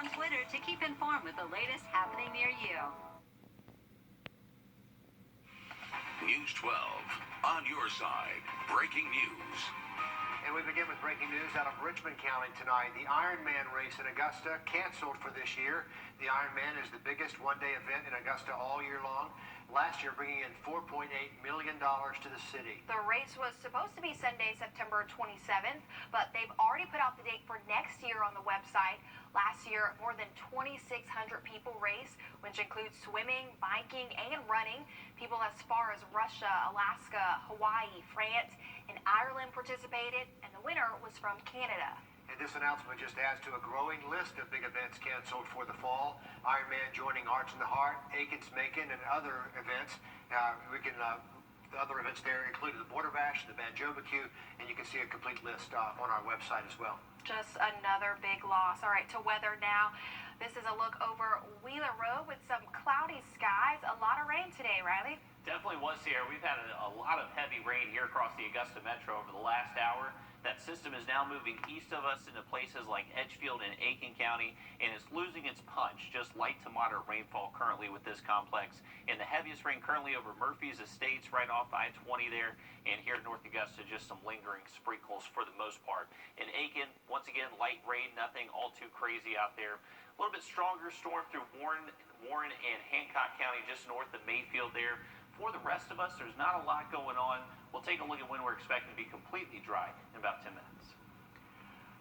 on Twitter to keep informed with the latest happening near you. News 12 on your side. Breaking news. And we begin with breaking news out of Richmond County tonight. The Ironman race in Augusta canceled for this year. The Ironman is the biggest one-day event in Augusta all year long. Last year, bringing in $4.8 million to the city. The race was supposed to be Sunday, September 27th, but they've already put out the date for next year on the website. Last year, more than 2,600 people raced, which includes swimming, biking, and running. People as far as Russia, Alaska, Hawaii, France, and Ireland participated, and the winner was from Canada. And this announcement just adds to a growing list of big events canceled for the fall. Ironman joining Arts in the Heart, Aiken's Macon, and other events. The other events there included the Border Bash, the Banjo Barbecue, and you can see a complete list on our website as well. Just another big loss. All right, to weather now. This is a look over Wheeler Road with some cloudy skies. A lot of rain today, Riley. Definitely was here. We've had a lot of heavy rain here across the Augusta Metro over the last hour. That system is now moving east of us into places like Edgefield and Aiken County, and it's losing its punch. Just light to moderate rainfall currently with this complex. And the heaviest rain currently over Murphy's Estates right off I-20 there. And here in North Augusta, just some lingering sprinkles for the most part. In Aiken, once again, light rain, nothing all too crazy out there. A little bit stronger storm through Warren and Hancock County just north of Mayfield there. For the rest of us, there's not a lot going on. We'll take a look at when we're expecting to be completely dry in about 10 minutes.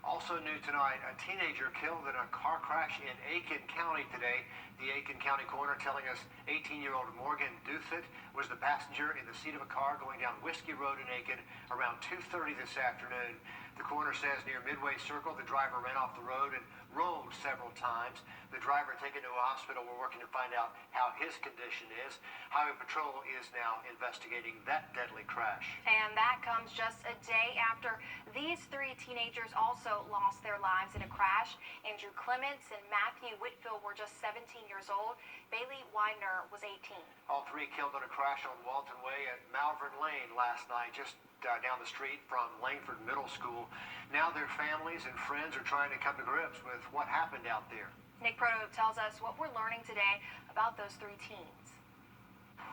Also new tonight, a teenager killed in a car crash in Aiken County today. The Aiken County coroner telling us 18-year-old Morgan Douthit was the passenger in the seat of a car going down Whiskey Road in Aiken around 2:30 this afternoon. The coroner says near Midway Circle, the driver ran off the road and rolled several times. The driver taken to a hospital. We're working to find out how his condition is. Highway Patrol is now investigating that deadly crash. And that comes just a day after these three teenagers also lost their lives in a crash. Andrew Clements and Matthew Whitfield were just 17 years old. Bailey Widener was 18. All three killed in a crash on Walton Way at Malvern Lane last night, just down the street from Langford Middle School. Now their families and friends are trying to come to grips with what happened out there. Nick Proto tells us what we're learning today about those three teens.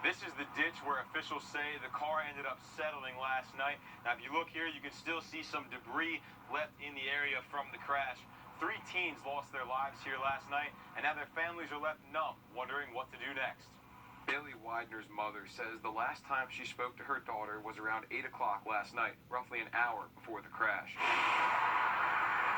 This is the ditch where officials say the car ended up settling last night. Now, if you look here, you can still see some debris left in the area from the crash. 3 teens lost their lives here last night, and now their families are left numb, wondering what to do next. Bailey Widener's mother says the last time she spoke to her daughter was around 8 o'clock last night, roughly an hour before the crash.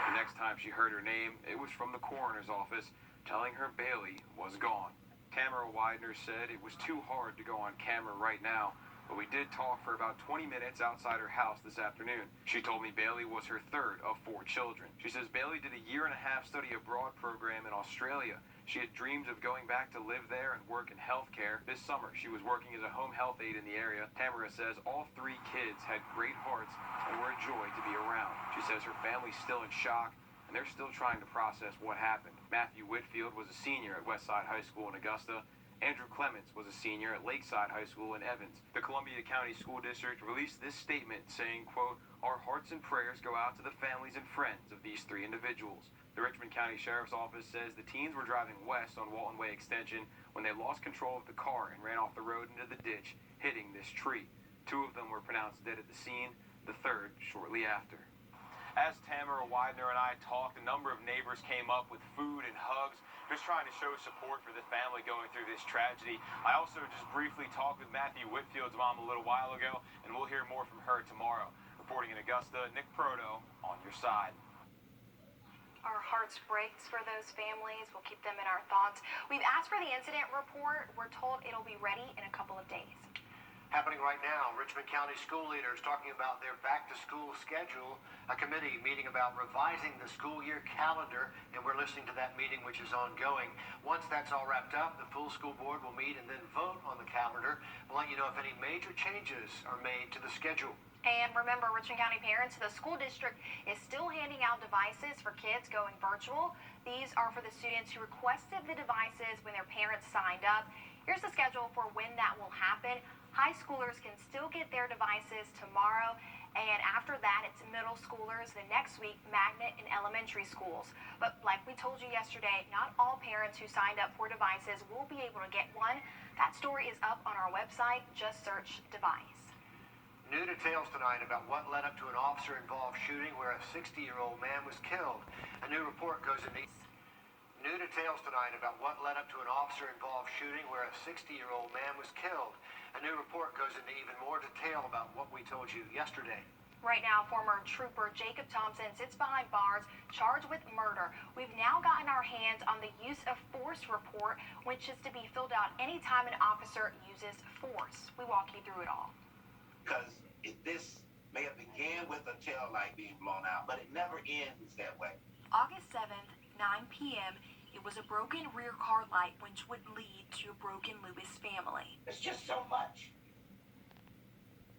The next time she heard her name, it was from the coroner's office, telling her Bailey was gone. Tamara Widener said it was too hard to go on camera right now, but we did talk for about 20 minutes outside her house this afternoon. She told me Bailey was her third of 4 children. She says Bailey did a 1.5-year study abroad program in Australia. She had dreams of going back to live there and work in healthcare. This summer, she was working as a home health aide in the area. Tamara says all 3 kids had great hearts and were a joy to be around. She says her family's still in shock, and they're still trying to process what happened. Matthew Whitfield was a senior at Westside High School in Augusta. Andrew Clements was a senior at Lakeside High School in Evans. The Columbia County School District released this statement saying, quote, "Our hearts and prayers go out to the families and friends of these 3 individuals." The Richmond County Sheriff's Office says the teens were driving west on Walton Way Extension when they lost control of the car and ran off the road into the ditch, hitting this tree. 2 of them were pronounced dead at the scene, the third shortly after. As Tamara Widener and I talked, a number of neighbors came up with food and hugs, just trying to show support for the family going through this tragedy. I also just briefly talked with Matthew Whitfield's mom a little while ago, and we'll hear more from her tomorrow. Reporting in Augusta, Nick Proto, on your side. Our hearts breaks for those families. We'll keep them in our thoughts. We've asked for the incident report. We're told it'll be ready in a couple of days. Happening right now, Richmond County school leaders talking about their back-to-school schedule, a committee meeting about revising the school year calendar, and we're listening to that meeting, which is ongoing. Once that's all wrapped up, the full school board will meet and then vote on the calendar. We'll let you know if any major changes are made to the schedule. And remember, Richmond County parents, the school district is still handing out devices for kids going virtual. These are for the students who requested the devices when their parents signed up. Here's the schedule for when that will happen. High schoolers can still get their devices tomorrow. And after that, it's middle schoolers. The next week, magnet in elementary schools. But like we told you yesterday, not all parents who signed up for devices will be able to get one. That story is up on our website. Just search device. New details tonight about what led up to an officer-involved shooting where a 60-year-old man was killed. A new report goes into... New details tonight about what led up to an officer-involved shooting where a 60-year-old man was killed. A new report goes into even more detail about what we told you yesterday. Right now, former trooper Jacob Thompson sits behind bars, charged with murder. We've now gotten our hands on the use of force report, which is to be filled out anytime an officer uses force. We walk you through it all. Because this may have began with a tail light being blown out, but it never ends that way. August 7th, 9 p.m., it was a broken rear car light which would lead to a broken Lewis family. It's just so much.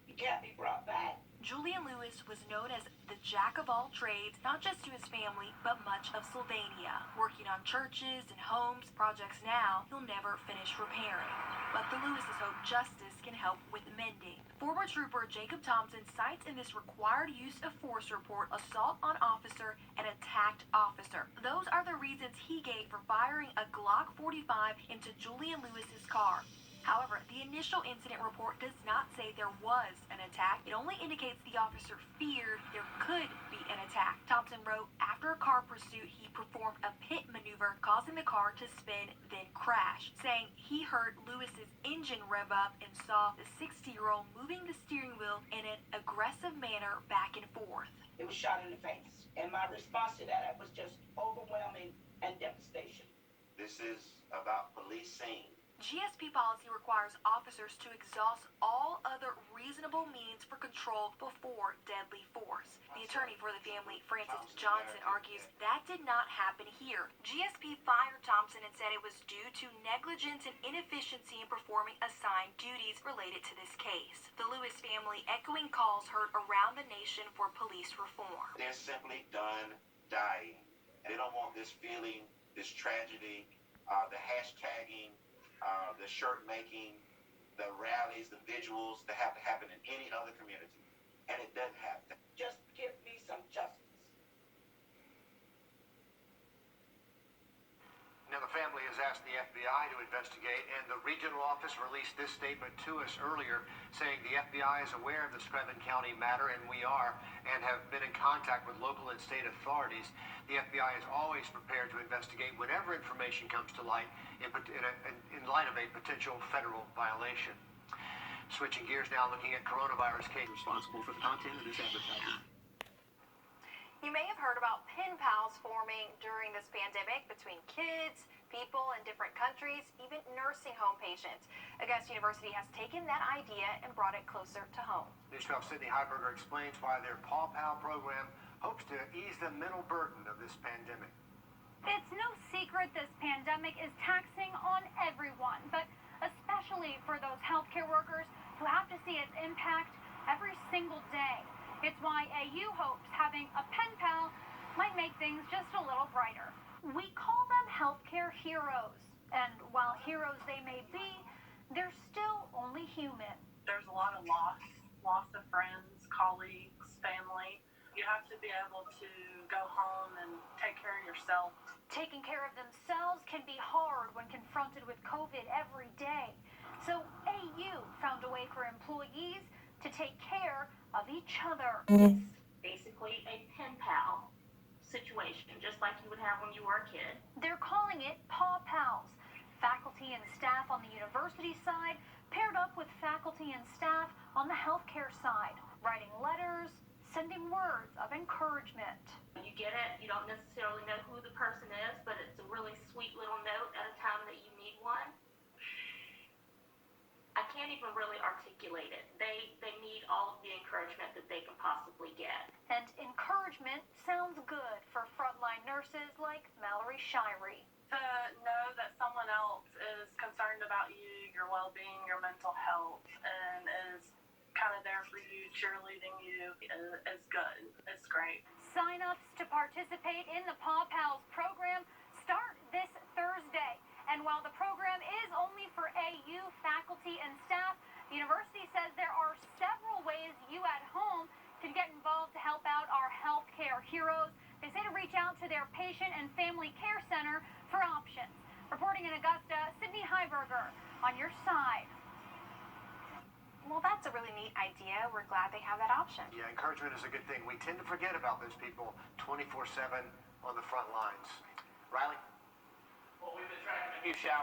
He can't be brought back. Julian Lewis was known as the jack of all trades, not just to his family, but much of Sylvania. Working on churches and homes, projects now he'll never finish repairing. But the Lewises hope justice can help with mending. Former trooper Jacob Thompson cites in this required use of force report assault on officer and attacked officer. Those are the reasons he gave for firing a Glock 45 into Julian Lewis's car. However, the initial incident report does not say there was an attack. It only indicates the officer feared there could be an attack. Thompson wrote, after a car pursuit, he performed a pit maneuver, causing the car to spin, then crash, saying he heard Lewis's engine rev up and saw the 60-year-old moving the steering wheel in an aggressive manner back and forth. It was shot in the face. And my response to that was just overwhelming and devastation. This is about policing. GSP policy requires officers to exhaust all other reasonable means for control before deadly force. The attorney for the family, Francis Johnson, argues that did not happen here. GSP fired Thompson and said it was due to negligence and inefficiency in performing assigned duties related to this case. The Lewis family echoing calls heard around the nation for police reform. They're simply done dying. They don't want this feeling, this tragedy, the hashtagging, the shirt making, the rallies, the vigils that have to happen in any other community. And it doesn't have to. Just give me some justice. Now, the family has asked the FBI to investigate, and the regional office released this statement to us earlier, saying the FBI is aware of the Screven County matter, and we are, and have been in contact with local and state authorities. The FBI is always prepared to investigate whenever information comes to light in light of a potential federal violation. Switching gears now, looking at coronavirus cases. Responsible for the content of this advertisement. You may have heard about pen pals forming during this pandemic between kids, people in different countries, even nursing home patients. Augusta University has taken that idea and brought it closer to home. News 12 Sydney Heiberger explains why their Paw Pal program hopes to ease the mental burden of this pandemic. It's no secret this pandemic is taxing on everyone, but especially for those healthcare workers who have to see its impact every single day. It's why AU hopes having a pen pal might make things just a little brighter. We call them healthcare heroes, and while heroes they may be, they're still only human. There's a lot of loss of friends, colleagues, family. You have to be able to go home and take care of yourself. Taking care of themselves can be hard when confronted with COVID every day. So AU found a way for employees to take care of each other. It's basically a pen pal situation, just like you would have when you were a kid. They're calling it Paw Pals. Faculty and staff on the university side paired up with faculty and staff on the healthcare side, writing letters, sending words of encouragement. You get it, you don't necessarily know who the person is, but it's a really sweet little note at a time that you need one. I can't even really articulate it. They need all of the encouragement that they can possibly get. And encouragement sounds good for frontline nurses like Mallory Shirey. To know that someone else is concerned about you, your well-being, your mental health, and is kind of there for you, cheerleading you, is good. It's great. Sign-ups to participate in the Paw Pals program start this Thursday. And while the program is only for AU faculty and staff, the university says there are several ways you at home can Rehabilitation and Family Care Center for options. Reporting in Augusta, Sydney Heiberger on your side. Well, that's a really neat idea. We're glad they have that option. Yeah, encouragement is a good thing. We tend to forget about those people 24/7 on the front lines. Riley? Well, we've been tracking a few showers.